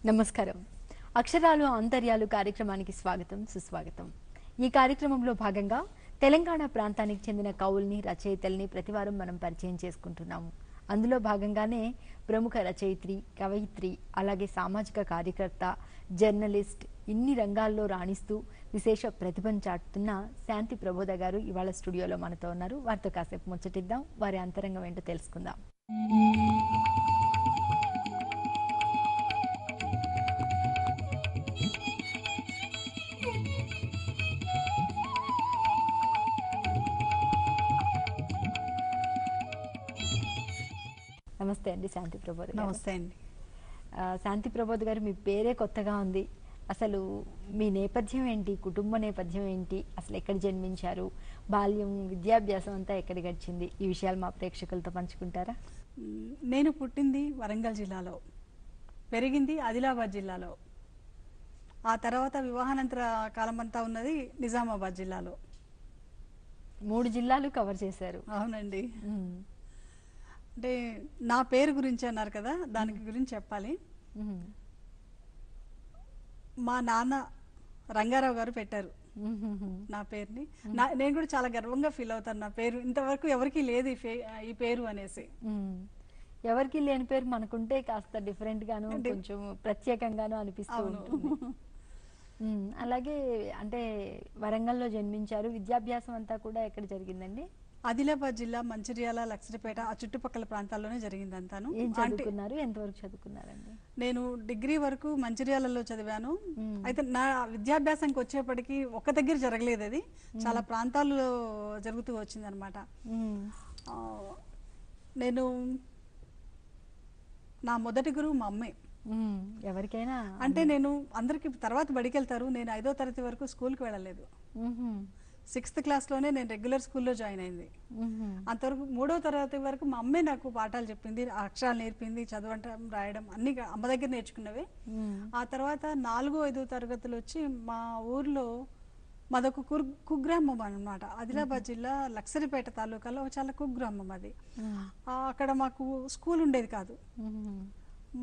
నమస్కారం. అక్షరాలు ఆంతర్యాలు కార్యక్రమానికి స్వాగతం, సుస్వాగతం. ఈ కార్యక్రమంలో భాగంగా తెలంగాణ ప్రాంతానికి చెందిన కవుల్ని, రచయితల్ని ప్రతివారం మనం పరిచయం చేసుకుంటున్నాము. అందులో భాగంగానే ప్రముఖ రచయిత్రి, కవయిత్రి, అలాగే సామాజిక కార్యకర్త, జర్నలిస్ట్, ఇన్ని రంగాల్లో రాణిస్తూ విశేష ప్రతిభను చాటుతున్న శాంతి ప్రబోధ గారు ఇవాళ స్టూడియోలో మనతో ఉన్నారు. వారితో కాసేపు ముచ్చటిద్దాం, వారి అంతరంగం ఏంటో తెలుసుకుందాం. నమస్తే అండి శాంతి ప్రబోధ్ గారు. నమస్తే అండి. శాంతి ప్రబోధ్ గారు, మీ పేరే కొత్తగా ఉంది. అసలు మీ నేపథ్యం ఏంటి, కుటుంబ నేపథ్యం ఏంటి, అసలు ఎక్కడ జన్మించారు, బాల్యం, విద్యాభ్యాసం అంతా ఎక్కడ గడిచింది, ఈ విషయాలు మా ప్రేక్షకులతో పంచుకుంటారా? నేను పుట్టింది వరంగల్ జిల్లాలో, పెరిగింది ఆదిలాబాద్ జిల్లాలో. ఆ తర్వాత వివాహానంతర కాలం అంతా ఉన్నది నిజామాబాద్ జిల్లాలో. 3 జిల్లాలు కవర్ చేశారు. అవునండి. అంటే నా పేరు గురించి అన్నారు కదా, దానికి గురించి చెప్పాలి. మా నాన్న రంగారావు గారు పెట్టారు నా పేరుని. నేను కూడా చాలా గర్వంగా ఫీల్ అవుతాను. నా పేరు ఇంతవరకు ఎవరికి లేదు ఈ పేరు అనేసి. ఎవరికి లేని పేరు మనకుంటే కాస్త డిఫరెంట్ గాను, కొంచెం ప్రత్యేకంగాను అనిపిస్తూ ఉంటుంది. అలాగే అంటే వరంగల్లో జన్మించారు. విద్యాభ్యాసం అంతా కూడా ఎక్కడ జరిగిందండి? ఆదిలాబాద్ జిల్లా, మంచిర్యాల, లక్ష్మీపేట ఆ చుట్టుపక్కల ప్రాంతాల్లోనే జరిగింది అంతాను. ఏం చదువుకున్నారు, ఎంతవరకు చదువుకున్నారండి? నేను డిగ్రీ వరకు మంచిర్యాలలో చదివాను. అయితే నా విద్యాభ్యాసానికి వచ్చేప్పటికి ఒక దగ్గర జరగలేదు, అది చాలా ప్రాంతాల్లో జరుగుతూ వచ్చింది అనమాట. నేను నా మొదటి గురువు మా అమ్మే. ఎవరికైనా అంటే నేను అందరికి తర్వాత బడికి వెళ్తారు, నేను 5వ తరగతి వరకు స్కూల్కి వెళ్ళలేదు. 6th క్లాస్లోనే నేను రెగ్యులర్ స్కూల్లో జాయిన్ అయింది. అంతవరకు 3వ తరగతి వరకు మా అమ్మే నాకు పాఠాలు చెప్పింది, అక్షరాలు నేర్పింది, చదవటం రాయడం అన్ని అమ్మ దగ్గర నేర్చుకున్నవే. ఆ తర్వాత 4, 5 తరగతులు వచ్చి మా ఊర్లో మాదొక కుగ్రామం అనమాట. ఆదిలాబాద్ జిల్లా లక్సరిపేట తాలూకాలో చాలా కుగ్రామం అది. అక్కడ మాకు స్కూల్ ఉండేది కాదు.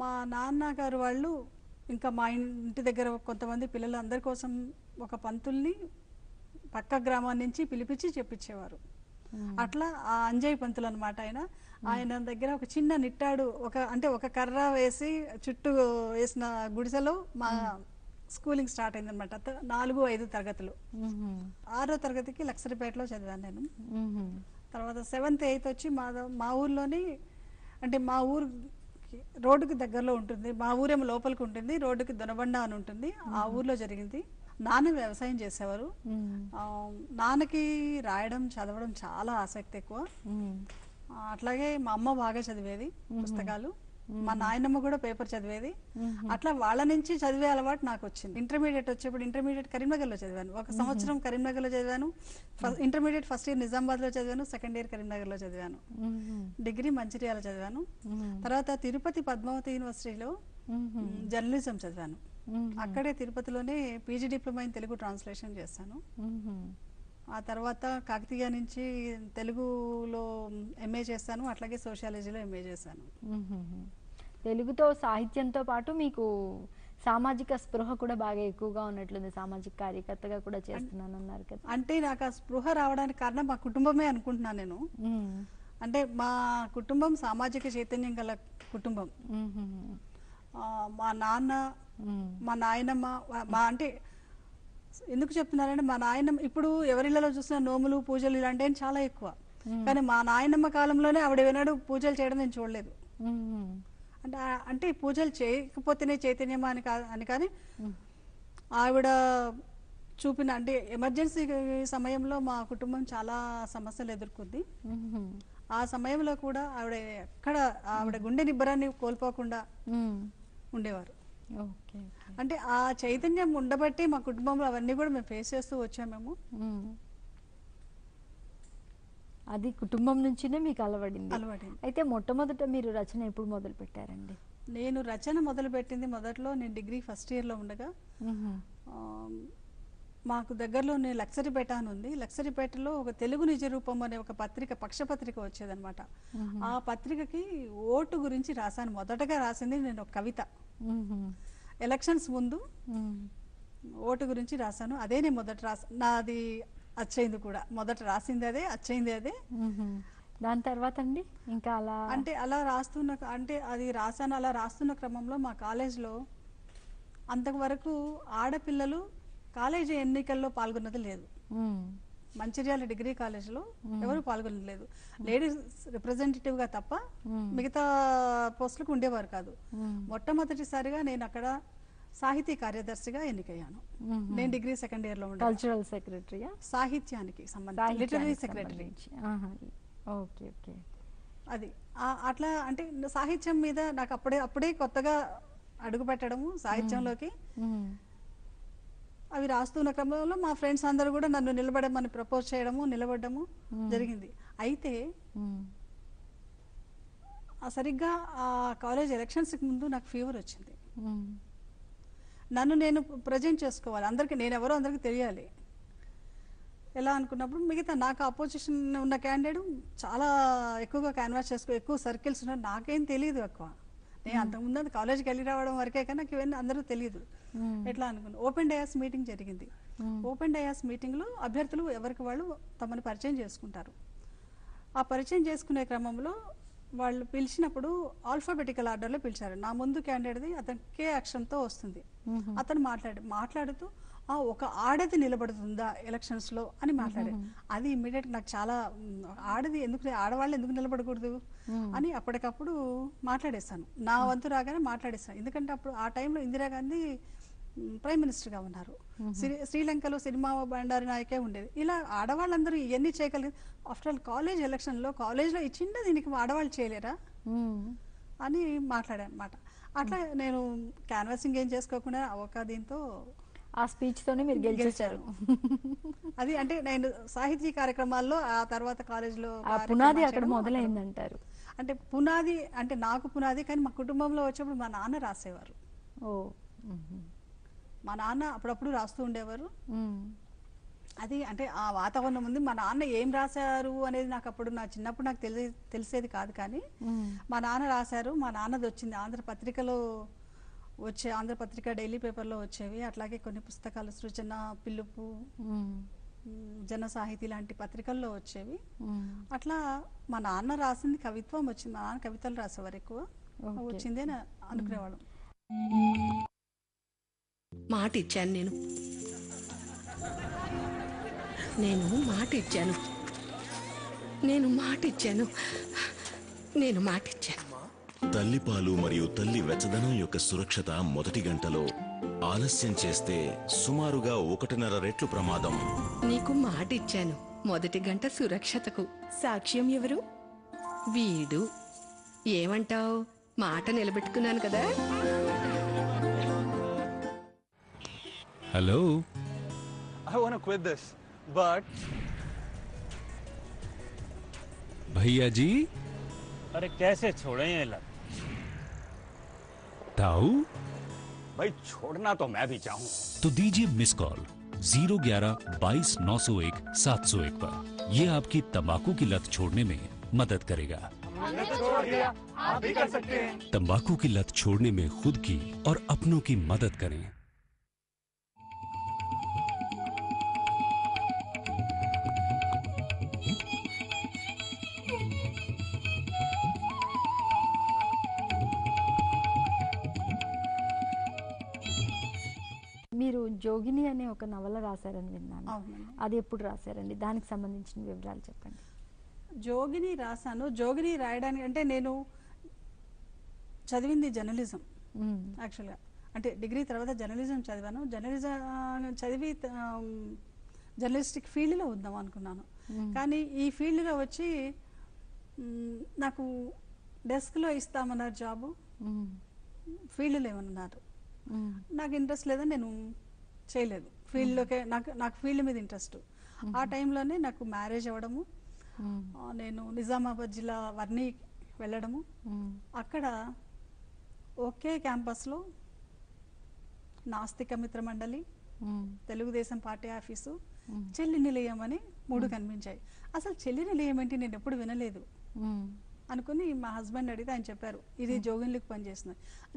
మా నాన్నగారు వాళ్ళు ఇంకా మా ఇంటి దగ్గర కొంతమంది పిల్లలు అందరి కోసం ఒక పంతుల్ని పక్క గ్రామం నుంచి పిలిపించి చెప్పించేవారు. అట్లా ఆ అంజయ్ పంతులు అనమాట ఆయన దగ్గర ఒక చిన్న నిట్టాడు, ఒక కర్ర వేసి చుట్టూ వేసిన గుడిసెలో మా స్కూలింగ్ స్టార్ట్ అయింది అనమాట. 4, 5 తరగతులు. 6వ తరగతికి లక్సరిపేటలో చదివాను నేను. తర్వాత 7th, 8th వచ్చి మా ఊర్లోని, అంటే మా ఊరు రోడ్డుకి దగ్గరలో ఉంటుంది, మా ఊరేమో లోపలికి ఉంటుంది, రోడ్డుకి దొనబండ అని ఉంటుంది, ఆ ఊర్లో జరిగింది. నాన్న వ్యవసాయం చేసేవారు. నాన్నకి రాయడం, చదవడం చాలా ఆసక్తి ఎక్కువ. అట్లాగే మా అమ్మ బాగా చదివేది పుస్తకాలు, మా నాయనమ్మ కూడా పేపర్ చదివేది. అట్లా వాళ్ళ నుంచి చదివే అలవాటు నాకు వచ్చింది. ఇంటర్మీడియట్ వచ్చేప్పుడు ఇంటర్మీడియట్ కరీంనగర్లో చదివాను. 1 సంవత్సరం కరీంనగర్లో చదివాను. ఇంటర్మీడియట్ ఫస్ట్ ఇయర్ నిజామాబాద్లో చదివాను, సెకండ్ ఇయర్ కరీంనగర్లో చదివాను. డిగ్రీ మంచిర్యాల చదివాను. తర్వాత తిరుపతి పద్మావతి యూనివర్సిటీలో జర్నలిజం చదివాను. అక్కడే తిరుపతిలోనే PG diploma in Telugu translation చేశాను. ఆ తర్వాత కాకతీయ నుంచి తెలుగులో ఎంఏ చేశాను, అట్లాగే సోషియాలజీలో ఎంఏ చేశాను. తెలుగుతో సాహిత్యంతో పాటు మీకు సామాజిక స్పృహ కూడా బాగా ఎక్కువగా ఉన్నట్లుంది. సామాజిక కార్యకర్తగా కూడా చేస్తున్నాను అన్నారు కదా. అంటే నాకు ఆ స్పృహ రావడానికి కారణం మా కుటుంబమే అనుకుంటున్నాను నేను. అంటే మా కుటుంబం సామాజిక చైతన్యం గల కుటుంబం. మా నాన్న, మా నాయనమ్మ, అంటే ఎందుకు చెప్తున్నారంటే మా నాయనమ్మ ఇప్పుడు ఎవరిళ్ళలో చూసినా నోములు, పూజలు ఇలాంటివి చాలా ఎక్కువ. కానీ మా నాయనమ్మ కాలంలోనే ఆవిడ వినాడు పూజలు చేయడం నేను చూడలేదు. అంటే పూజలు చేయకపోతేనే చైతన్యమా అని కానీ ఆవిడ చూపిన, అంటే ఎమర్జెన్సీ సమయంలో మా కుటుంబం చాలా సమస్యలు ఎదుర్కొంది. ఆ సమయంలో కూడా ఆవిడ గుండె నిబ్బరాన్ని కోల్పోకుండా ఉండేవారు. అంటే ఆ చైతన్యం ఉండబట్టి మా కుటుంబంలో అవన్నీ కూడా మేము ఫేస్ చేస్తూ వచ్చాము. అది కుటుంబం నుంచినే మీకు అలవడింది. అయితే మొట్టమొదట మీరు రచన ఎప్పుడు మొదలు పెట్టారండి? నేను రచన మొదలు పెట్టింది మొదట్లో నేను డిగ్రీ ఫస్ట్ ఇయర్లో ఉండగా, మాకు దగ్గరలో నేను లక్సరిపేట అని ఉంది. లక్సరిపేటలో ఒక తెలుగు నిజ రూపం అనే ఒక పత్రిక, పక్షపత్రిక వచ్చేదనమాట. ఆ పత్రికకి ఓటు గురించి రాశాను. మొదటగా రాసింది నేను ఒక కవిత. ఎలక్షన్స్ ముందు మ్మ్. ఓటు గురించి రాశాను. అదే నేను మొదట నాది అచ్చయింది కూడా. మొదట రాసింది అదే, అచ్చయింది అదే. మ్మ్. దాని తర్వాత అండి ఇంకా అలా అంటే అలా అంటే అది రాశాను. అలా రాస్తున్న క్రమంలో మా కాలేజ్లో అంతవరకు ఆడపిల్లలు కాలేజీ ఎన్నికల్లో పాల్గొన్నది లేదు. మ్మ్. మంచిర్యాల డిగ్రీ కాలేజ్లో ఎవరు పాల్గొనలేదు. లేడీస్ రిప్రజెంటేటివ్గా తప్ప మిగతా పోస్టులకు ఉండేవారు కాదు. మొట్టమొదటిసారిగా నేను అక్కడ సాహితీ కార్యదర్శిగా ఎన్నికయ్యాను. నేను డిగ్రీ సెకండ్ ఇయర్లో ఉండే కల్చరల్ సెక్రటరీయా, సాహిత్యానికి సంబంధించి లిటరరీ సెక్రటరీ. Okay okay. అది అట్లా అంటే సాహిత్యం మీద నాకు అప్పుడే కొత్తగా అడుగు పెట్టడము సాహిత్యంలోకి. అవి రాస్తున్న క్రమంలో మా ఫ్రెండ్స్ అందరూ కూడా నన్ను నిలబడమని ప్రపోజ్ చేయడము, నిలబడము జరిగింది. అయితే సరిగ్గా ఆ కాలేజ్ ఎలక్షన్స్కి ముందు నాకు ఫీవర్ వచ్చింది. నన్ను నేను ప్రజెంట్ చేసుకోవాలి, నేను ఎవరో అందరికీ తెలియాలి. ఎలా అనుకున్నప్పుడు మిగతా నాకు అపోజిషన్ ఉన్న క్యాండిడేట్ చాలా ఎక్కువగా క్యాన్వాస్ ఎక్కువ సర్కిల్స్ ఉన్నారు. నాకేం తెలియదు ఎక్కువ. నేను అంతకుముందు అది కాలేజ్కి వెళ్ళి రావడం వరకే కానీ నాకు ఇవన్నీ అందరూ తెలియదు. ఎట్లా అనుకున్నాను, ఓపెన్ డయాస్ మీటింగ్ జరిగింది. ఓపెన్ డయాస్ మీటింగ్లో అభ్యర్థులు ఎవరికి వాళ్ళు తమను పరిచయం చేసుకుంటారు. ఆ పరిచయం చేసుకునే క్రమంలో వాళ్ళు పిలిచినప్పుడు ఆల్ఫాబెటికల్ ఆర్డర్లో పిలిచారు. నా ముందు క్యాండిడేట్ది అతను కే అక్షరంతో వస్తుంది. అతను మాట్లాడుతూ ఒక ఆడది నిలబడుతుందా ఎలక్షన్స్ లో అని మాట్లాడారు. అది ఇమ్మీడియట్ నాకు చాలా ఆడవాళ్ళు ఎందుకు నిలబడకూడదు అని అప్పటికప్పుడు మాట్లాడేస్తాను. నా వంతు రాగానే మాట్లాడేస్తాను. ఎందుకంటే అప్పుడు ఆ టైంలో ఇందిరాగాంధీ ప్రైమ్ మినిస్టర్గా ఉన్నారు. శ్రీలంకలో సినిమా బండారి నాయకే ఉండేది. ఇలా ఆడవాళ్ళందరూ ఇవన్నీ చేయగలిగారు. ఆఫ్టర్ ఆల్ కాలేజ్ ఎలక్షన్లో కాలేజ్లో ఈ చిన్న దీనికి ఆడవాళ్ళు చేయలేరా అని మాట్లాడాను అనమాట. అట్లా నేను క్యాన్వాసింగ్ ఏం చేసుకోకుండా ఒక దీంతో ఆ స్పీచ్ తోనే మీరు గెలిచారు. అది అంటే నేను సాహితీ కార్యక్రమాల్లో ఆ తర్వాత కాలేజ్లో పునాది అక్కడ మొదలైందంటారు. అంటే పునాది అంటే నాకు పునాది, కానీ మా కుటుంబంలో వచ్చేప్పుడు మా నాన్న రాసేవారు. మా నాన్న అప్పుడప్పుడు రాస్తూ ఉండేవారు. అది అంటే ఆ వాతావరణం ఉంది. మా నాన్న ఏం రాశారు అనేది నాకు అప్పుడు నా చిన్నప్పుడు నాకు తెలిసేది కాదు, కానీ మా నాన్న రాశారు. మా నాన్నది వచ్చింది ఆంధ్రపత్రికలో ఆంధ్రపత్రిక డైలీ పేపర్లో వచ్చేవి. అట్లాగే కొన్ని పుస్తకాలు సృజన, పిలుపు, జన సాహితీ లాంటి పత్రికల్లో వచ్చేవి. అట్లా మా నాన్న రాసింది కవిత్వం వచ్చింది. మా నాన్న కవితలు రాసేవారు, ఎక్కువ వచ్చింది అని అనుకునేవాళ్ళం. మాట ఇచ్చాను, నేను మాట ఇచ్చాను. తల్లిపాలు మరియు తల్లి వెచ్చదనం యొక్క సురక్షత మొదటి గంటలో, ఆలస్యం చేస్తే సుమారుగా 1.5 రెట్లు ప్రమాదం. నీకు మాట ఇచ్చాను మొదటి గంట సురక్షతకు. సాక్ష్యం ఎవరు? వీడు. ఏమంటావ్? మాట నిలబెట్టుకున్నాను కదా. Hello? I want to quit this, but... भैया जी? अरे कैसे छोड़े ये लत? ताऊ? भाई छोड़ना तो मैं भी चाहूँ। तो दीजिए मिस कॉल 011-22-901-701 पर। ये आपकी तंबाकू की लत छोड़ने में मदद करेगा। हमने तो छोड़ दिया, आप भी कर सकते हैं। तंबाकू की लत छोड़ने में खुद की और अपनों की मदद करें। మీరు జోగిని అనే ఒక నవల రాశారని విన్నాను. అది ఎప్పుడు రాశారండి? దానికి సంబంధించిన వివరాలు చెప్పండి. జోగిని రాశాను. జోగిని రాయడానికి అంటే నేను చదివింది జర్నలిజం యాక్చువల్గా. అంటే డిగ్రీ తర్వాత జర్నలిజం చదివాను. జర్నలిజం చదివి జర్నలిస్టిక్ ఫీల్డ్లో ఉందాం అనుకున్నాను. కానీ ఈ ఫీల్డ్లో వచ్చి నాకు డెస్క్లో ఇస్తామన్నారు జాబు, ఫీల్డ్లో ఏమన్నారు. నాకు ఇంట్రెస్ట్ లేదని నేను చేయలేదు ఫీల్డ్లోకే. నాకు ఫీల్డ్ మీద ఇంట్రెస్ట్. ఆ టైంలోనే నాకు మ్యారేజ్ అవ్వడము, నేను నిజామాబాద్ జిల్లా వర్ణి వెళ్ళడము. అక్కడ ఒకే క్యాంపస్లో నాస్తిక మిత్ర మండలి, తెలుగుదేశం పార్టీ ఆఫీసు, చెల్లి నిలయం అని 3 కనిపించాయి. అసలు చెల్లి నిలయం ఏంటి నేను ఎప్పుడు వినలేదు అనుకుని మా హస్బెండ్ అడిగితే ఆయన చెప్పారు, ఇది జోగినిలకు పనిచేస్తుంది.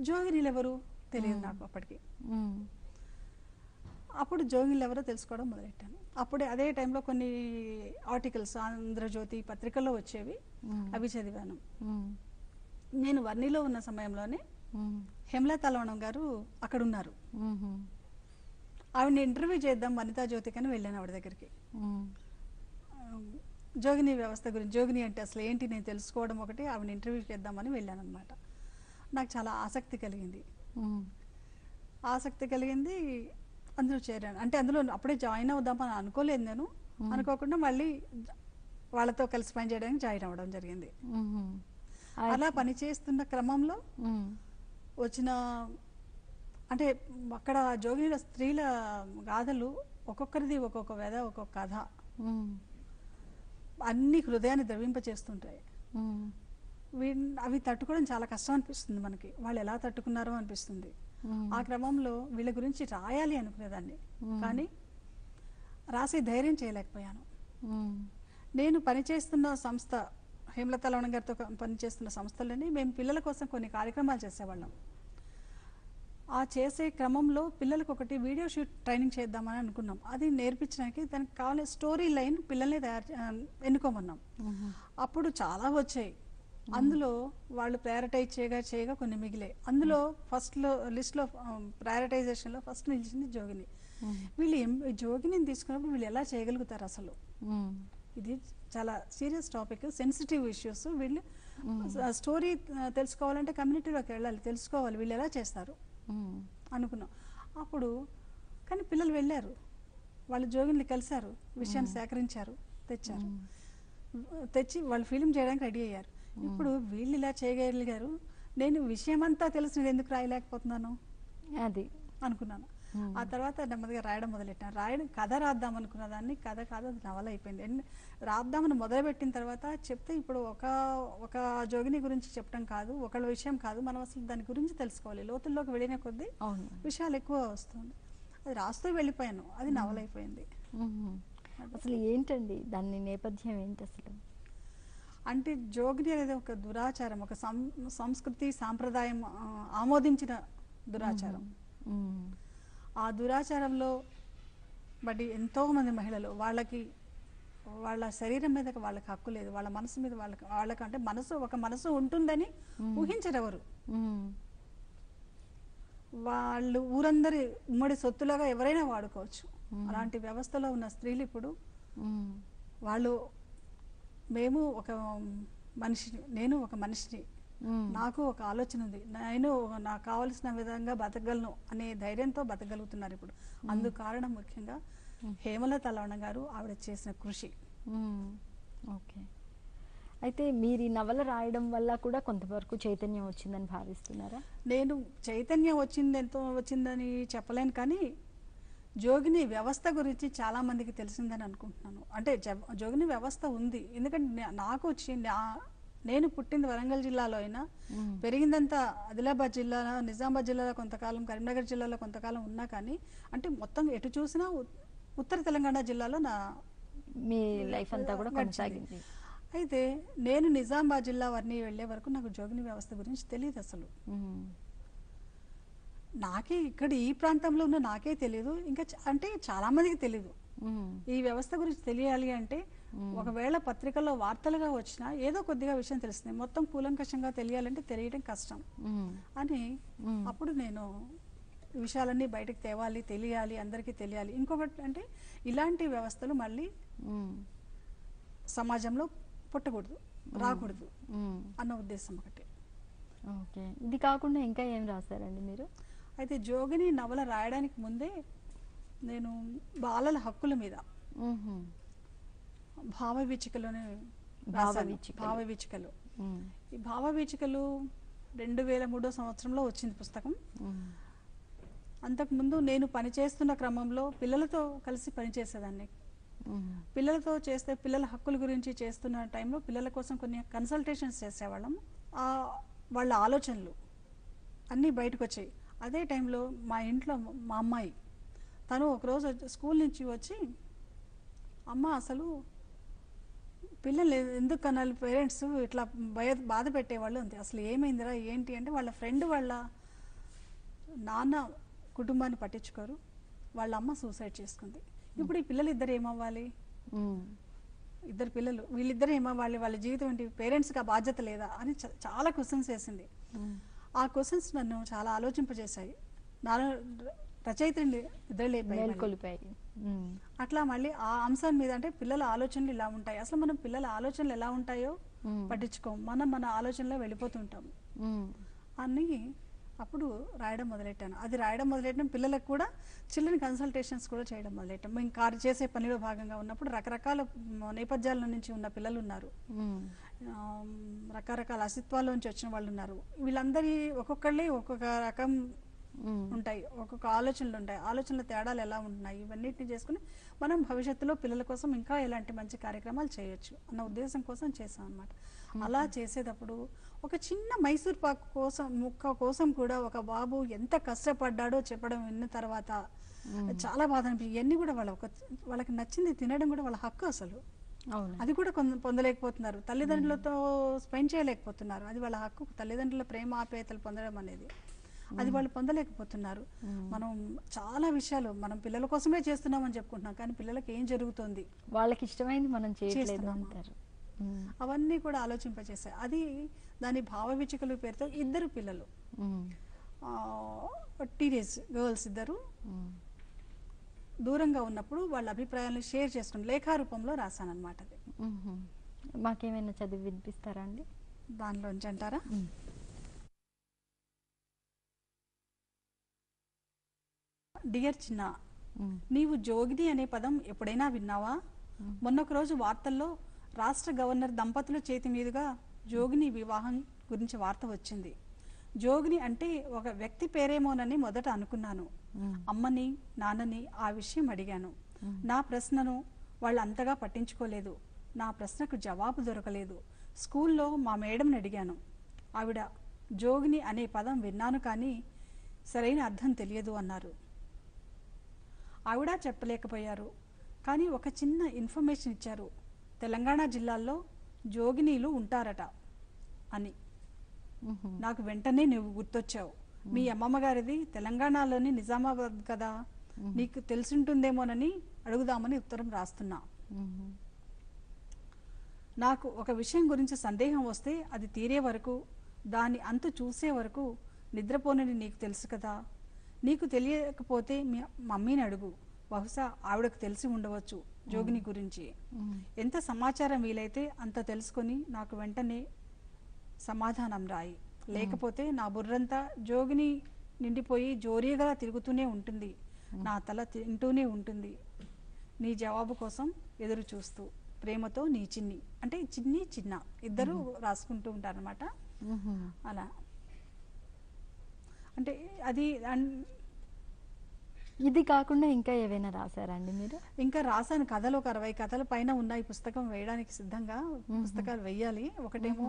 జోగినీలు ఎవరు? తెలియదు నాకు అప్పటికి. మ్మ్. అప్పుడు జోగిన్లు ఎవరో తెలుసుకోవడం మొదలెట్టాను. అప్పుడే అదే టైంలో కొన్ని ఆర్టికల్స్ ఆంధ్రజ్యోతి పత్రికల్లో వచ్చేవి, అవి చదివాను. మ్మ్. నేను వర్ణిలో ఉన్న సమయంలోనే మ్మ్. హేమలత అలవణం గారు అక్కడ ఉన్నారు. మ్మ్. ఆవిడని ఇంటర్వ్యూ చేద్దాం వనితా జ్యోతికి అని వెళ్ళాను ఆవిడ దగ్గరికి. మ్మ్. జోగిని వ్యవస్థ గురించి, జోగిని అంటే అసలు ఏంటి నేను తెలుసుకోవడం ఒకటి, ఆవిడ ఇంటర్వ్యూ చేద్దామని వెళ్ళాను అనమాట. నాకు చాలా ఆసక్తి కలిగింది. మ్మ్. ఆసక్తి కలిగింది, అందులో చేరాను. అంటే అందులో అప్పుడే జాయిన్ అవుదామని అనుకోలేదు నేను. అనుకోకుండా మళ్ళీ వాళ్ళతో కలిసి పని చేయడానికి జాయిన్ అవ్వడం జరిగింది. మ్మ్. అలా పనిచేస్తున్న క్రమంలో మ్మ్. వచ్చిన అంటే అక్కడ జోగినిలో స్త్రీల గాథలు ఒక్కొక్కరిది ఒక్కొక్క వ్యధ, ఒక్కొక్క కథ, మ్మ్. అన్ని హృదయాన్ని ద్రవింపచేస్తుంటాయి. మ్మ్. అవి తట్టుకోవడం చాలా కష్టం అనిపిస్తుంది మనకి. వాళ్ళు ఎలా తట్టుకున్నారో అనిపిస్తుంది. ఆ క్రమంలో వీళ్ళ గురించి రాయాలి అనుకునేదాన్ని, కానీ రాసే ధైర్యం చేయలేకపోయాను. మ్మ్. నేను పనిచేస్తున్న సంస్థ, హేమలత అలవణం గారితో పనిచేస్తున్న సంస్థలోని మేము పిల్లల కోసం కొన్ని కార్యక్రమాలు చేసేవాళ్ళం. ఆ చేసే క్రమంలో పిల్లలకు ఒకటి వీడియో షూట్ ట్రైనింగ్ చేద్దామని అనుకున్నాం. అది నేర్పించడానికి దానికి కావాల్సిన స్టోరీ లైన్ పిల్లల్ని ఎన్నుకోమన్నాం. అప్పుడు చాలా వచ్చాయి. అందులో వాళ్ళు ప్రయారిటైజ్ చేయగా కొన్ని మిగిలే. అందులో ఫస్ట్లో లిస్ట్లో ప్రయారిటైజేషన్లో ఫస్ట్ నిలిచింది జోగిని. వీళ్ళు జోగిని తీసుకున్నప్పుడు వీళ్ళు ఎలా చేయగలుగుతారు అసలు? ఇది చాలా సీరియస్ టాపిక్, సెన్సిటివ్ ఇష్యూస్. వీళ్ళు స్టోరీ తెలుసుకోవాలంటే కమ్యూనిటీలోకి వెళ్ళాలి, తెలుసుకోవాలి వీళ్ళు ఎలా చేస్తారు అనుకున్నాం. అప్పుడు కానీ పిల్లలు వెళ్ళారు, వాళ్ళు జోగిని కలిశారు, విషయాన్ని సేకరించారు, తెచ్చి వాళ్ళు ఫిలిం చేయడానికి రెడీ అయ్యారు. ఇప్పుడు వీళ్ళు ఇలా చేయగలిగారు, నేను విషయమంతా తెలిసినది ఎందుకు రాయలేకపోతున్నాను అది అనుకున్నాను. ఆ తర్వాత నెమ్మదిగా రాయడం మొదలెట్టాను. కథ రాద్దాం అనుకున్న దాన్ని కథ కాదు, అది నవల అయిపోయింది. రాద్దామని మొదలుపెట్టిన తర్వాత చెప్తే ఇప్పుడు ఒక జోగిని గురించి చెప్పడం కాదు, ఒకళ్ళ విషయం కాదు, మనం అసలు దాని గురించి తెలుసుకోవాలి. లోతుల్లోకి వెళ్ళిన కొద్దీ విషయాలు ఎక్కువ వస్తుంది. అది రాస్తూ వెళ్ళిపోయాను, అది నవల అయిపోయింది. అసలు ఏంటండి దాని నేపథ్యం ఏంటి అసలు? అంటే జోగిని అనేది ఒక దురాచారం, ఒక సంస్కృతి సాంప్రదాయం ఆమోదించిన దురాచారం. ఆ దురాచారంలో బట్టి ఎంతోమంది మహిళలు వాళ్ళ శరీరం మీద వాళ్ళకి హక్కు లేదు, వాళ్ళ మనసు మీద వాళ్ళకంటే మనసు ఉంటుందని ఊహించరు ఎవరు. వాళ్ళు ఊరందరి ఉమ్మడి సొత్తులాగా ఎవరైనా వాడుకోవచ్చు. అలాంటి వ్యవస్థలో ఉన్న స్త్రీలు ఇప్పుడు వాళ్ళు నేను ఒక మనిషిని, నాకు ఒక ఆలోచన ఉంది, నేను నాకు కావలసిన విధంగా బతకగలను అనే ధైర్యంతో బతకగలుగుతున్నారు ఇప్పుడు. అందుకు కారణం ముఖ్యంగా హేమలత అలవణం గారు, ఆవిడ చేసిన కృషి. ఓకే, అయితే మీరు ఈ నవల రాయడం వల్ల కూడా కొంతవరకు చైతన్యం వచ్చిందని భావిస్తున్నారా? నేను చైతన్యం వచ్చిందని చెప్పలేను, కానీ జోగిని వ్యవస్థ గురించి చాలా మందికి తెలిసిందని అనుకుంటున్నాను. అంటే జోగిని వ్యవస్థ ఉంది, ఎందుకంటే నేను పుట్టింది వరంగల్ జిల్లాలో అయినా పెరిగిందంతా ఆదిలాబాద్ జిల్లాలో, నిజామాబాద్ జిల్లాలో కొంతకాలం, కరీంనగర్ జిల్లాలో కొంతకాలం ఉన్నా, కానీ అంటే మొత్తం ఎటు చూసినా ఉత్తర తెలంగాణ జిల్లాలో మీ లైఫ్ అంతా కూడా కొనసాగింది. అయితే నేను నిజామాబాద్ జిల్లా వర్ణి వెళ్లే వరకు నాకు జోగిని వ్యవస్థ గురించి తెలియదు అసలు. నాకే ఇక్కడ ఈ ప్రాంతంలో ఉన్న నాకే తెలియదు, ఇంకా అంటే చాలా మందికి తెలియదు. ఈ వ్యవస్థ గురించి తెలియాలి అంటే ఒకవేళ పత్రికల్లో వార్తలుగా వచ్చినా ఏదో కొద్దిగా విషయం తెలుస్తుంది, మొత్తం కూలంకషంగా తెలియాలంటే తెలియడం కష్టం అని అప్పుడు నేను విషయాలన్నీ బయటకు తేవాలి, తెలియాలి, అందరికీ తెలియాలి. ఇంకొకటి అంటే ఇలాంటి వ్యవస్థలు మళ్ళీ సమాజంలో పుట్టకూడదు, రాకూడదు అన్న ఉద్దేశం ఒకటి. ఓకే, ఇది కాకుండా ఇంకా ఏం రాస్తారండి మీరు? అయితే జోగిని నవల రాయడానికి ముందే నేను బాలల హక్కుల మీద భావవీచికలోనే భావవీచికలు. ఈ భావవీచికలు 2003 సంవత్సరంలో వచ్చింది పుస్తకం. అంతకుముందు నేను పనిచేస్తున్న క్రమంలో పిల్లలతో కలిసి పనిచేసేదాన్ని. పిల్లలతో చేస్తే పిల్లల హక్కుల గురించి చేస్తున్న టైంలో పిల్లల కోసం కొన్ని కన్సల్టేషన్స్ చేసేవాళ్ళం. వాళ్ళ ఆలోచనలు అన్నీ బయటకు వచ్చాయి. అదే టైంలో మా ఇంట్లో మా అమ్మాయి తను ఒకరోజు స్కూల్ నుంచి వచ్చి, అమ్మ అసలు పిల్లలు ఎందుకు కనాలి, పేరెంట్స్ ఇట్లా బాధ పెట్టేవాళ్ళు అంతే, అసలు ఏమైందిరా ఏంటి అంటే వాళ్ళ ఫ్రెండ్ వాళ్ళ నాన్న కుటుంబాన్ని పట్టించుకోరు, వాళ్ళ అమ్మ సూసైడ్ చేసుకుంది. ఇప్పుడు ఈ పిల్లలు ఇద్దరు ఏమవ్వాలి? ఇద్దరు పిల్లలు, వీళ్ళిద్దరు ఏమవ్వాలి? వాళ్ళ జీవితం ఏంటి? పేరెంట్స్కి ఆ బాధ్యత లేదా అని చాలా క్వశ్చన్స్ వేసింది. ఆ క్వశ్చన్స్ నన్ను చాలా ఆలోచింపజేశాయి. నాలో రచయిత్రిని మేల్కొలిపాయి. అట్లా మళ్ళీ ఆ అంశం మీద, అంటే పిల్లల ఆలోచనలు ఇలా ఉంటాయి, అసలు మనం పిల్లల ఆలోచనలు ఎలా ఉంటాయో పట్టించుకోం, మనం మన ఆలోచనలో వెళ్ళిపోతుంటాం అని అప్పుడు రాయడం మొదలెట్టాను. అది రాయడం మొదలెట్టడం, పిల్లలకు కూడా చిల్డ్రన్ కన్సల్టేషన్స్ కూడా చేయడం మొదలెట్టాం. మేము చేసే పనిలో భాగంగా ఉన్నప్పుడు రకరకాల నేపథ్యాల నుంచి ఉన్న పిల్లలు ఉన్నారు, రకరకాల అస్తిత్వాల్లోంచి వచ్చిన వాళ్ళు ఉన్నారు. వీళ్ళందరి ఒక్కొక్కళ్ళే ఒక్కొక్క రకం ఉంటాయి, ఒక్కొక్క ఆలోచనలు ఉంటాయి, ఆలోచనల తేడాలు ఎలా ఉంటున్నాయి, ఇవన్నిటిని చేసుకుని మనం భవిష్యత్తులో పిల్లల కోసం ఇంకా ఎలాంటి మంచి కార్యక్రమాలు చేయొచ్చు అన్న ఉద్దేశం కోసం చేసాం అనమాట. అలా చేసేటప్పుడు ఒక చిన్న మైసూర్ పాక్ ముక్క కోసం కూడా ఒక బాబు ఎంత కష్టపడ్డాడో చెప్పడం విన్న తర్వాత చాలా బాధ అనిపించింది. ఇవన్నీ కూడా వాళ్ళకి నచ్చింది తినడం కూడా వాళ్ళ హక్కు. అసలు అది కూడా పొందలేకపోతున్నారు, తల్లిదండ్రులతో స్పెండ్ చేయలేకపోతున్నారు. అది వాళ్ళ హక్కు, తల్లిదండ్రుల ప్రేమ ఆప్యాయతలు పొందడం అనేది అది వాళ్ళు పొందలేకపోతున్నారు. మనం చాలా విషయాలు మనం పిల్లల కోసమే చేస్తున్నామని చెప్పుకుంటున్నాం, కానీ పిల్లలకి ఏం జరుగుతుంది, వాళ్ళకి ఇష్టమైంది మనం చేయట్లేదు అంటారు. అవన్నీ కూడా ఆలోచింపచేసాయి. అది దాని భావ విచికలు పేరుతో ఇద్దరు పిల్లలు, టీనేజ్ గర్ల్స్ ఇద్దరు దూరంగా ఉన్నప్పుడు వాళ్ళ అభిప్రాయాలను షేర్ చేసుకుని లేఖారూపంలో రాశాను అనమాట. అది మాకేమైనా చదివి వినిపిస్తారా అండి? దానిలోంచి అంటారా? డియర్ చిన్న, నీవు జోగిని అనే పదం ఎప్పుడైనా విన్నావా? మొన్నొక రోజు వార్తల్లో రాష్ట్ర గవర్నర్ దంపతుల చేతి మీదుగా జోగిని వివాహం గురించి వార్త వచ్చింది. జోగిని అంటే ఒక వ్యక్తి పేరేమోనని మొదట అనుకున్నాను. అమ్మని నాన్నని ఆ విషయం అడిగాను. నా ప్రశ్నను వాళ్ళు అంతగా పట్టించుకోలేదు. నా ప్రశ్నకు జవాబు దొరకలేదు. స్కూల్లో మా మేడంని అడిగాను. ఆవిడ జోగిని అనే పదం విన్నాను కానీ సరైన అర్థం తెలియదు అన్నారు. ఆవిడ చెప్పలేకపోయారు, కానీ ఒక చిన్న ఇన్ఫర్మేషన్ ఇచ్చారు. తెలంగాణ జిల్లాల్లో జోగినీలు ఉంటారట అని. నాకు వెంటనే నువ్వు గుర్తొచ్చావు. మీ అమ్మమ్మ గారిది తెలంగాణలోని నిజామాబాద్ కదా, నీకు తెలిసింటుందేమోనని అడుగుదామని ఉత్తరం రాస్తున్నా. నాకు ఒక విషయం గురించి సందేహం వస్తే అది తీరే వరకు, దాని అంతు చూసే వరకు నిద్రపోనని నీకు తెలుసు కదా. నీకు తెలియకపోతే మీ మమ్మీని అడుగు, బహుశా ఆవిడకు తెలిసి ఉండవచ్చు జోగిని గురించి. ఎంత సమాచారం వీలైతే అంత తెలుసుకొని నాకు వెంటనే సమాధానం రాయి. లేకపోతే నా బుర్రంతా జోగిని నిండిపోయి జోరీగా తిరుగుతూనే ఉంటుంది, నా తల తింటూనే ఉంటుంది. నీ జవాబు కోసం ఎదురు చూస్తూ ప్రేమతో నీ చిన్ని. అంటే చిన్ని చిన్న ఇద్దరు రాసుకుంటూ ఉంటారనమాట. అలా అంటే అది ఇది కాకుండా ఇంకా ఏవైనా రాశారండి మీరు? ఇంకా రాశాను కథలు, ఒక 60 కథల పైన ఉన్నాయి. పుస్తకం వేయడానికి సిద్ధంగా, పుస్తకాలు వేయాలి. ఒకటేమో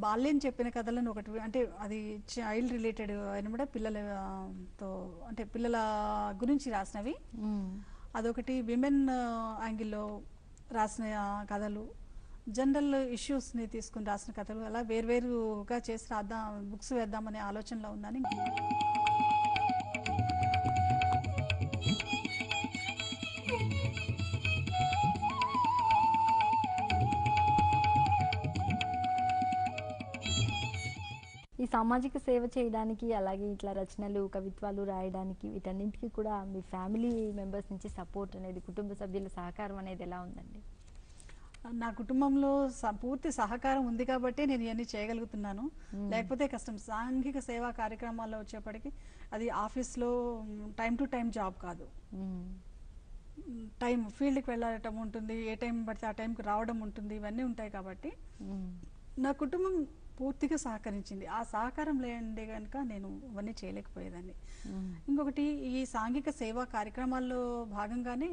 బాల్యం చెప్పిన కథలను, ఒకటి అంటే అది చైల్డ్ రిలేటెడ్ అనమాట, పిల్లలతో అంటే పిల్లల గురించి రాసినవి. అదొకటి విమెన్ యాంగిల్లో రాసిన కథలు, జనరల్ ఇష్యూస్ని తీసుకుని రాసిన కథలు, అలా వేర్వేరుగా చేసి బుక్స్ వేద్దామనే ఆలోచనలో ఉందని. ఈ సామాజిక సేవ చేయడానికి, అలాగే ఇట్లా రచనలు, కవిత్వాలు రాయడానికి, వీటన్నింటికి కూడా మీ ఫ్యామిలీ మెంబర్స్ నుంచి సపోర్ట్ అనేది, కుటుంబ సభ్యుల సహకారం అనేది ఎలా ఉందండి? నా కుటుంబంలో పూర్తి సహకారం ఉంది కాబట్టి నేను ఇవన్నీ చేయగలుగుతున్నాను, లేకపోతే కష్టం. సాంఘిక సేవా కార్యక్రమాల్లో వచ్చేప్పటికి అది ఆఫీస్లో టైం టు టైం జాబ్ కాదు. టైం ఫీల్డ్కి వెళ్ళటం ఉంటుంది, ఏ టైం పడితే ఆ టైంకి రావడం ఉంటుంది, ఇవన్నీ ఉంటాయి. కాబట్టి నా కుటుంబం పూర్తిగా సహకరించింది. ఆ సహకారం లేదంటే కనుక నేను ఇవన్నీ చేయలేకపోయేదాన్ని. ఇంకొకటి, ఈ సాంఘిక సేవా కార్యక్రమాల్లో భాగంగానే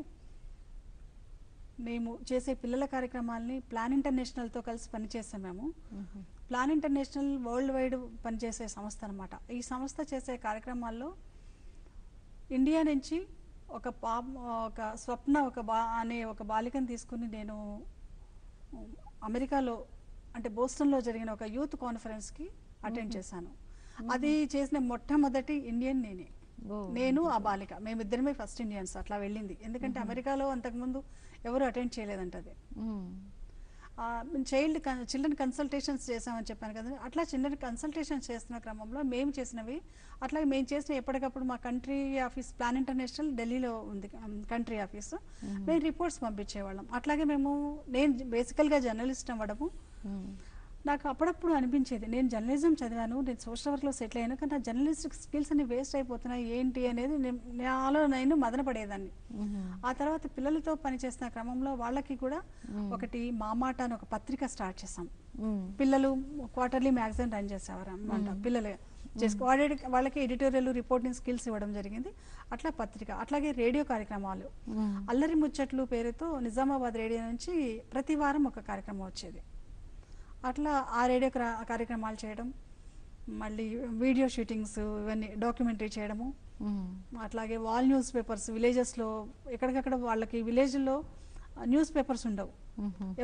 మేము చేసే పిల్లల కార్యక్రమాలని ప్లాన్ ఇంటర్నేషనల్తో కలిసి పనిచేసాం మేము. ప్లాన్ ఇంటర్నేషనల్ వరల్డ్ వైడ్ పనిచేసే సంస్థ అనమాట. ఈ సంస్థ చేసే కార్యక్రమాల్లో ఇండియా నుంచి ఒక స్వప్న అనే ఒక బాలికను తీసుకుని నేను అమెరికాలో అంటే బోస్టన్లో జరిగిన ఒక యూత్ కాన్ఫరెన్స్కి అటెండ్ చేశాను. అది చేసిన మొట్టమొదటి ఇండియన్ నేనే. ఓ, నేను ఆ బాలిక మేమిద్దరమే ఫస్ట్ ఇండియన్స్ అట్లా వెళ్ళింది. ఎందుకంటే అమెరికాలో అంతకుముందు ఎవరు అటెండ్ చేయలేదంట అది. మ్మ్. చిల్డ్రన్ కన్సల్టేషన్స్ చేసామని చెప్పాను కదా, అట్లా చిల్డ్రన్ కన్సల్టేషన్స్ చేస్తున్న క్రమంలో మేము చేసినవి అట్లాగే మేము చేసిన ఎప్పటికప్పుడు మా కంట్రీ ఆఫీస్ ప్లాన్ ఇంటర్నేషనల్ ఢిల్లీలో ఉంది కంట్రీ ఆఫీస్, మేము రిపోర్ట్స్ పంపించేవాళ్ళం. అట్లాగే నేను బేసికల్గా జర్నలిస్ట్ అవ్వడము, మ్మ్. నాకు అప్పుడప్పుడు అనిపించేది నేను జర్నలిజం చదివాను, నేను సోషల్ వర్క్లో సెటిల్ అయ్యాను, కానీ నా జర్నలిస్టిక్ స్కిల్స్ అన్ని వేస్ట్ అయిపోతున్నాయి ఏంటి అనేది నాలో నేను మదన పడేదాన్ని. ఆ తర్వాత పిల్లలతో పనిచేస్తున్న క్రమంలో వాళ్ళకి కూడా ఒకటి మా మాట అని ఒక పత్రిక స్టార్ట్ చేసాం. మ్మ్. పిల్లలు క్వార్టర్లీ మ్యాగజైన్ రన్ చేసేవారు అన్నమాట. పిల్లలే వాళ్ళకి ఎడిటోరియల్ రిపోర్టింగ్ స్కిల్స్ ఇవ్వడం జరిగింది. అట్లా పత్రిక, అట్లాగే రేడియో కార్యక్రమాలు. అల్లరి ముచ్చట్లు పేరుతో నిజామాబాద్ రేడియో నుంచి ప్రతి వారం ఒక కార్యక్రమం వచ్చేది. అట్లా ఆ రేడియో కార్యక్రమాలు చేయడం, మళ్ళీ వీడియో షూటింగ్స్, ఇవన్నీ డాక్యుమెంటరీ చేయడము. అట్లాగే వాల్ న్యూస్ పేపర్స్ విలేజెస్లో ఎక్కడికక్కడ వాళ్ళకి విలేజ్లో న్యూస్ పేపర్స్ ఉండవు,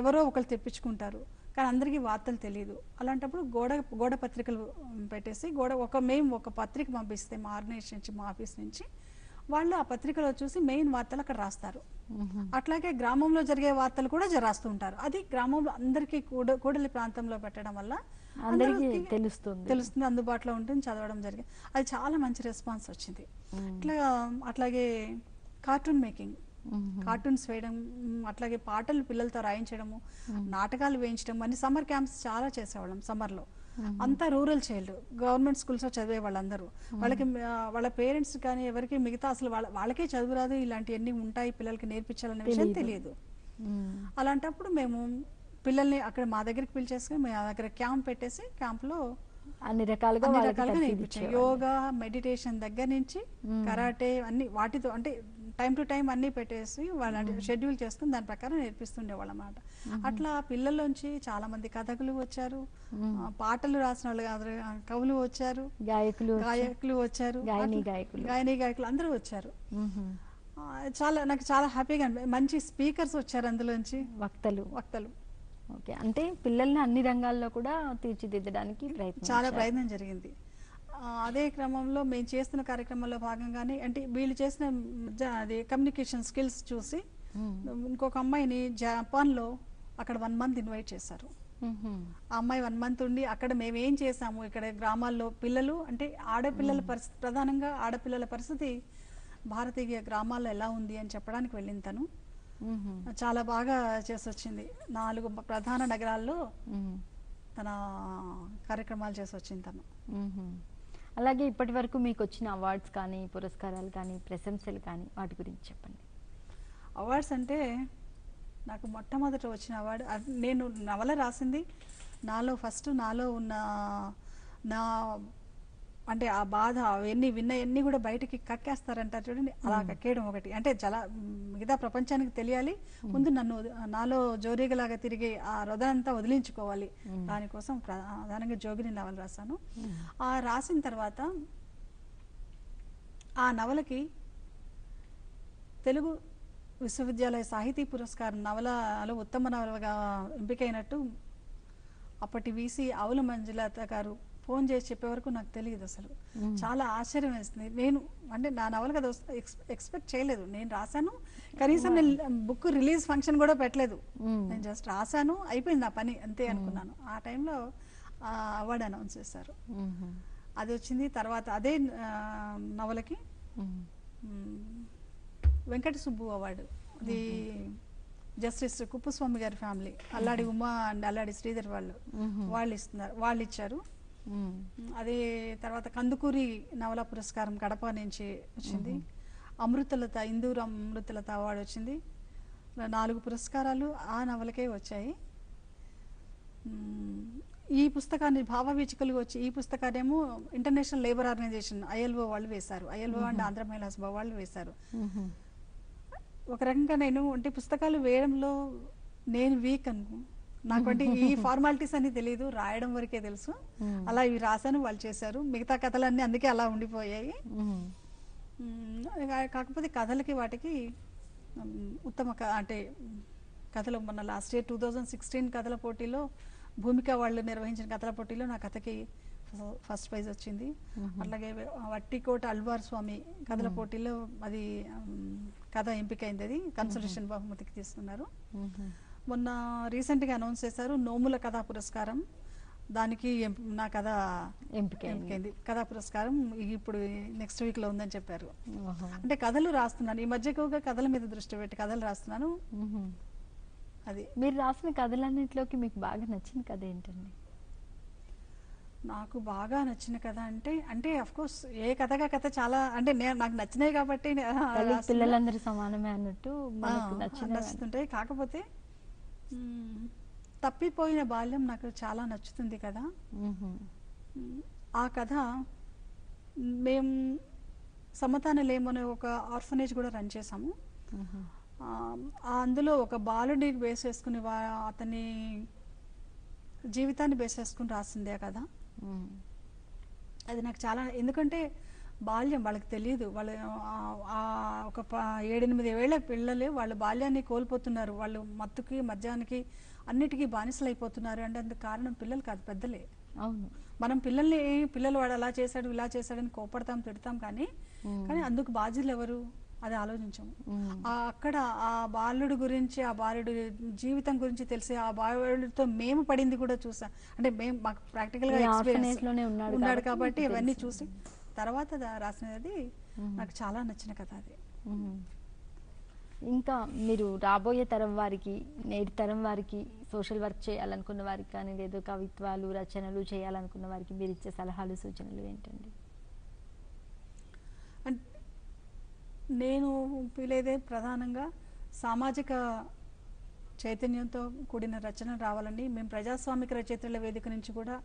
ఎవరో ఒకరు తెప్పించుకుంటారు, కానీ అందరికీ వార్తలు తెలియదు. అలాంటప్పుడు గోడ పత్రికలు పెట్టేసి మేము ఒక పత్రిక పంపిస్తే మా ఆర్గనైజేషన్ నుంచి, మా ఆఫీస్ నుంచి, వాళ్ళు ఆ పత్రికలో చూసి మెయిన్ వార్తలు అక్కడ రాస్తారు. అట్లాగే గ్రామంలో జరిగే వార్తలు కూడా రాస్తూ ఉంటారు. అది గ్రామంలో అందరికీ కూడలి ప్రాంతంలో పెట్టడం వల్ల అందరికీ తెలుస్తుంది, అందుబాటులో ఉంటుంది, చదవడం జరిగింది. అది చాలా మంచి రెస్పాన్స్ వచ్చింది. అట్లాగే కార్టూన్ మేకింగ్, కార్టూన్స్ వేయడం, అట్లాగే పాటలు పిల్లలతో రాయించడము, నాటకాలు వేయించడం, అన్ని సమ్మర్ క్యాంప్స్ చాలా చేసేవాళ్ళం. సమ్మర్లో అంతా రూరల్ చైల్డ్, గవర్నమెంట్ స్కూల్స్లో చదివే వాళ్ళందరూ, వాళ్ళకి వాళ్ళ పేరెంట్స్ కానీ ఎవరికి మిగతా అసలు వాళ్ళకే చదువు రాదు, ఇలాంటివన్నీ ఉంటాయి పిల్లలకి నేర్పించాలనే విషయం తెలియదు. అలాంటప్పుడు మేము పిల్లల్ని అక్కడ మా దగ్గరికి పిలిచేసుకుని మేము దగ్గర క్యాంప్ పెట్టేసి క్యాంప్లో అన్ని రకాలుగా నేర్పించాం. యోగా, మెడిటేషన్ దగ్గర నుంచి కరాటే అన్ని వాటితో అంటే టైం టు టైం అన్ని పెట్టేసి వాళ్ళ షెడ్యూల్ చేసుకుని దాని ప్రకారం నేర్పిస్తుండేవాళ్ళం అన్నమాట. అట్లా పిల్లల్లోంచి చాలా మంది కథకులు వచ్చారు, పాటలు రాసిన వాళ్ళు కవులు వచ్చారు, గాయకులు వచ్చారు, గాయని గాయకులు అందరూ వచ్చారు. నాకు చాలా హ్యాపీగా మంచి స్పీకర్స్ వచ్చారు, అందులోంచి వక్తలు. ఓకే, అంటే పిల్లల్ని అన్ని రంగాల్లో కూడా తీర్చిదిద్దడానికి చాలా ప్రయత్నం జరిగింది. అదే క్రమంలో మేము చేస్తున్న కార్యక్రమంలో భాగంగానే అంటే వీళ్ళు చేసిన అది కమ్యూనికేషన్ స్కిల్స్ చూసి ఇంకొక అమ్మాయిని జపాన్లో అక్కడ 1 month ఇన్వైట్ చేశారు. ఆ అమ్మాయి 1 month ఉండి అక్కడ మేమేం చేసాము, ఇక్కడ గ్రామాల్లో పిల్లలు అంటే ఆడపిల్లల పరిస్థితి, ప్రధానంగా ఆడపిల్లల పరిస్థితి భారతీయ గ్రామాల్లో ఎలా ఉంది అని చెప్పడానికి వెళ్ళింది తను. చాలా బాగా చేసి వచ్చింది. 4 ప్రధాన నగరాల్లో తన కార్యక్రమాలు చేసి వచ్చింది తను. అలాగే ఇప్పటి వరకు మీకు వచ్చిన అవార్డ్స్ కానీ, పురస్కారాలు కానీ, ప్రశంసలు కానీ, వాటి గురించి చెప్పండి. అవార్డ్స్ అంటే నాకు మొట్టమొదట వచ్చిన అవార్డు, నేను నవల రాసింది నాలో ఉన్న నా అంటే ఆ బాధ అవన్నీ విన్నవన్నీ కూడా బయటికి కక్కేస్తారంటారు చూడండి, అలా కక్కేయడం ఒకటి. అంటే మిగతా ప్రపంచానికి తెలియాలి, ముందు నాలో జోరీగలాగా తిరిగి ఆ రొదనంతా వదిలించుకోవాలి. దానికోసం ప్రధానంగా జోగిని నవల రాశాను. ఆ రాసిన తర్వాత ఆ నవలకి తెలుగు విశ్వవిద్యాలయ సాహితీ పురస్కారం నవలలో ఉత్తమ నవలగా ఎంపికైనట్టు అప్పటి వీసీ ఆవుల మంజులత గారు ఫోన్ చేసి చెప్పే వరకు నాకు తెలియదు. అసలు చాలా ఆశ్చర్యం వేస్తుంది. నేను అంటే నా నవల కదా ఎక్స్పెక్ట్ చేయలేదు. నేను రాశాను, కనీసం నేను బుక్ రిలీజ్ ఫంక్షన్ కూడా పెట్టలేదు, నేను జస్ట్ రాశాను, అయిపోయింది నా పని అంతే అనుకున్నాను. ఆ టైంలో అవార్డు అనౌన్స్ చేశారు, అది వచ్చింది. తర్వాత అదే నవలకి వెంకట సుబ్బు అవార్డు, అది జస్టిస్ కుప్పస్వామి గారి ఫ్యామిలీ, అల్లాడి ఉమా అండ్ అల్లాడి శ్రీధర్ వాళ్ళు ఇచ్చారు. అదే తర్వాత కందుకూరి నవల పురస్కారం కడప నుంచి వచ్చింది. అమృతలత, ఇందూరు అమృతలత అవార్డు వచ్చింది. 4 పురస్కారాలు ఆ నవలకే వచ్చాయి. ఈ పుస్తకాన్ని భావవీచికలుగా వచ్చి ఈ పుస్తకాన్నేమో ఇంటర్నేషనల్ లేబర్ ఆర్గనైజేషన్ ILO వాళ్ళు వేశారు, ILO అండ్ ఆంధ్ర మహిళా సభ వాళ్ళు వేశారు. ఒక రకంగా నేను అంటే పుస్తకాలు వేయడంలో నేను వీక్ నాకంటే ఈ ఫార్మాలిటీస్ అని తెలియదు, రాయడం వరకే తెలుసు. అలా ఇవి రాశాను, వాళ్ళు చేశారు. మిగతా కథలన్నీ అందుకే అలా ఉండిపోయాయి. కాకపోతే కథలకి వాటికి ఉత్తమ అంటే కథలు మొన్న లాస్ట్ ఇయర్ 2016 కథల పోటీలో భూమిక వాళ్ళు నిర్వహించిన కథల పోటీలో నా కథకి ఫస్ట్ ప్రైజ్ వచ్చింది. అట్లాగే వట్టికోట అల్వార్ స్వామి కథల పోటీలో అది కథ ఎంపికైంది, అది కన్సల్టేషన్ బహుమతికి తీసుకున్నారు. మొన్న రీసెంట్గా అనౌన్స్ చేశారు నోముల కథా పురస్కారం, దానికి నా కథ ఎంపికైంది. కథా పురస్కారం ఇప్పుడు నెక్స్ట్ వీక్లో ఉందని చెప్పారు. అంటే కథలు రాస్తున్నాను, ఈ మధ్య ఎక్కువగా కథల మీద దృష్టి పెట్టి కథలు రాస్తున్నాను. అది మీరు రాసిన కథలన్నింటిలోకి మీకు బాగా నచ్చిన కథ ఏంటండి? నాకు బాగా నచ్చిన కథ అంటే అఫ్ కోర్స్ ఏ కథగా కథ చాలా అంటే నాకు నచ్చినాయి కాబట్టి పిల్లలందరూ సమానమే అన్నట్టు మనకు నచ్చుతుంటాయి. కాకపోతే తప్పిపోయిన బాల్యం నాకు చాలా నచ్చుతుంది కదా. ఆ కథ మేము సమతాన లేమనే ఒక ఆర్ఫనేజ్ కూడా రన్ చేసాము. అందులో ఒక బాలుడి బేస్ చేసుకుని అతని జీవితాన్ని బేస్ చేసుకుని రాసిందే కదా. అది నాకు చాలా, ఎందుకంటే బాల్యం వాళ్ళకి తెలియదు, వాళ్ళు ఒక 7-8 ఏళ్ల పిల్లలు వాళ్ళ బాల్యాన్ని కోల్పోతున్నారు, వాళ్ళు మత్తుకి మద్యానికి అన్నిటికీ బానిసలు అయిపోతున్నారు అంటే అందుకు కారణం పిల్లలు కాదు, పెద్దలే. అవును, మనం పిల్లలు వాడు అలా చేశాడు ఇలా చేశాడని కోపడతాం తిడతాం, కానీ అందుకు బాధ్యులు ఎవరు అది ఆలోచించము. అక్కడ ఆ బాలుడి గురించి, ఆ బాలుడి జీవితం గురించి తెలిసి ఆ బాలుడితో మేము పడింది కూడా చూసాం. అంటే మేము మాకు ప్రాక్టికల్ గా ఎక్స్పీరియన్స్ ఉన్నాడు కాబట్టి ఇవన్నీ చూసి తర్వాత రాసినది నాకు చాలా నచ్చిన కథ అది. ఇంకా మీరు రాబోయే తరం వారికి, నేటి తరం వారికి సోషల్ వర్క్ చేయాలనుకున్న వారికి కానీ లేదా కవిత్వాలు రచనలు చేయాలనుకున్న వారికి మీరు ఇచ్చే సలహాలు సూచనలు ఏంటండి? నేను ఫీలేదే ప్రధానంగా సామాజిక చైతన్యంతో కూడిన రచన రావాలని మేము ప్రజాస్వామిక రచయిత్రుల వేదిక నుంచి కూడా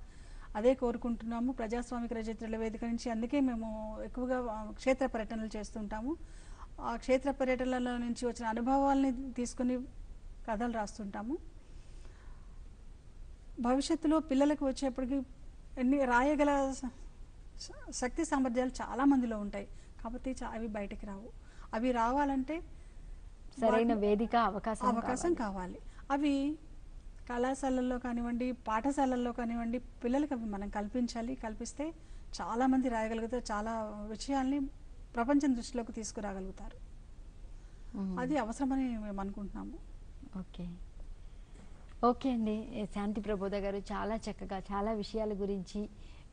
అదే కోరుకుంటున్నాము. ప్రజాస్వామిక రచయిత్రుల వేదిక నుంచి అందుకే మేము ఎక్కువగా క్షేత్ర పర్యటనలు చేస్తుంటాము. ఆ క్షేత్ర పర్యటనల నుంచి వచ్చిన అనుభవాల్ని తీసుకుని కథలు రాస్తుంటాము. భవిష్యత్తులో పిల్లలకు వచ్చేప్పటికి రాయగల శక్తి సామర్థ్యాలు చాలా మందిలో ఉంటాయి, కాబట్టి అవి బయటికి రావు. అవి రావాలంటే సరైన వేదిక అవకాశం కావాలి. అవి కళాశాలల్లో కానివ్వండి, పాఠశాలల్లో కానివ్వండి, పిల్లలకి అవి మనం కల్పిస్తే చాలా మంది రాయగలుగుతారు, చాలా విషయాల్ని ప్రపంచం దృష్టిలోకి తీసుకురాగలుగుతారు. అది అవసరమని మేము అనుకుంటున్నాము. ఓకే అండి, శాంతి ప్రబోధ గారు చాలా చక్కగా చాలా విషయాల గురించి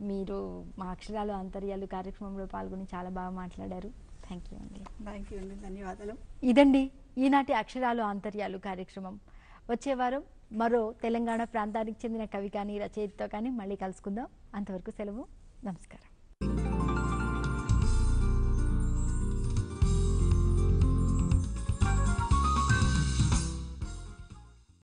మీరు మా అక్షరాలు అంతర్యాలు కార్యక్రమంలో పాల్గొని చాలా బాగా మాట్లాడారు. థ్యాంక్ యూ అండి. ధన్యవాదాలు. ఇదండి ఈనాటి అక్షరాలు అంతర్యాలు కార్యక్రమం. వచ్చే వారం మరో తెలంగాణ ప్రాంతానికి చెందిన కవి కానీ రచయితతో కానీ మళ్ళీ కలుసుకుందాం. అంతవరకు సెలవు. నమస్కారం.